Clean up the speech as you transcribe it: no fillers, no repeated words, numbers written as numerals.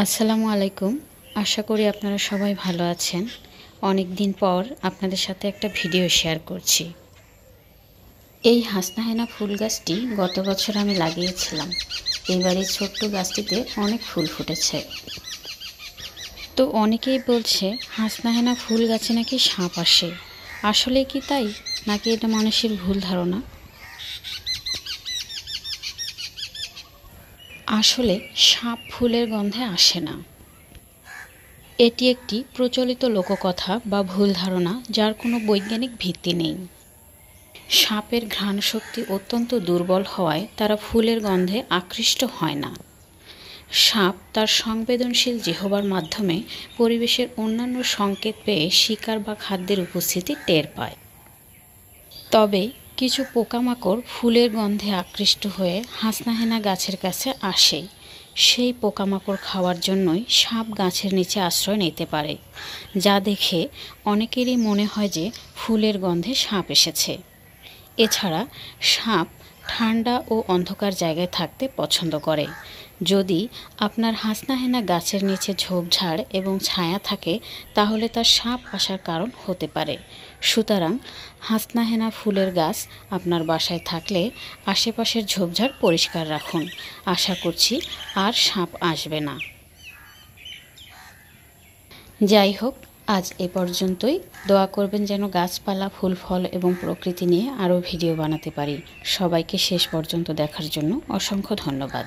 আসসালামু আলাইকুম। আশা করি আপনারা সবাই ভালো আছেন। অনেক দিন পর আপনাদের সাথে একটা ভিডিও শেয়ার করছি। এই হাসনাহেনা ফুল গাছটি গত বছর আমি লাগিয়েছিলাম। এইবার এই ছোট্ট গাছটিতে অনেক ফুল ফুটেছে। তো অনেকেই বলছে হাসনাহেনা ফুল গাছে নাকি সাপ আসে। আসলে কি তাই, নাকি এটা মানুষের ভুল ধারণা? আসলে সাপ ফুলের গন্ধে আসে না। এটি একটি প্রচলিত লোককথা বা ভুল ধারণা, যার কোনো বৈজ্ঞানিক ভিত্তি নেই। সাপের ঘ্রাণ শক্তি অত্যন্ত দুর্বল হওয়ায় তারা ফুলের গন্ধে আকৃষ্ট হয় না। সাপ তার সংবেদনশীল জিহ্বার মাধ্যমে পরিবেশের অন্যান্য সংকেত পেয়ে শিকার বা খাদ্যের উপস্থিতি টের পায়। তবে কিছু পোকামাকড় ফুলের গন্ধে আকৃষ্ট হয়ে হাসনাহেনা গাছের কাছে আসে। সেই পোকামাকড় খাওয়ার জন্যই সাপ গাছের নিচে আশ্রয় নিতে পারে, যা দেখে অনেকেরই মনে হয় যে ফুলের গন্ধে সাপ এসেছে। এছাড়া সাপ ঠান্ডা ও অন্ধকার জায়গায় থাকতে পছন্দ করে। যদি আপনার হাসনাহেনা গাছের নিচে ঝোপঝাড় এবং ছায়া থাকে, তাহলে তা সাপ আসার কারণ হতে পারে। সুতরাং হাসনাহেনা ফুলের গাছ আপনার বাসায় থাকলে আশেপাশের ঝোপঝাড় পরিষ্কার রাখুন। আশা করছি আর সাপ আসবে না। যাই হোক, আজ এ পর্যন্তই। দোয়া করবেন যেন গাছপালা, ফুল ফল এবং প্রকৃতি নিয়ে আরও ভিডিও বানাতে পারি। সবাইকে শেষ পর্যন্ত দেখার জন্য অসংখ্য ধন্যবাদ।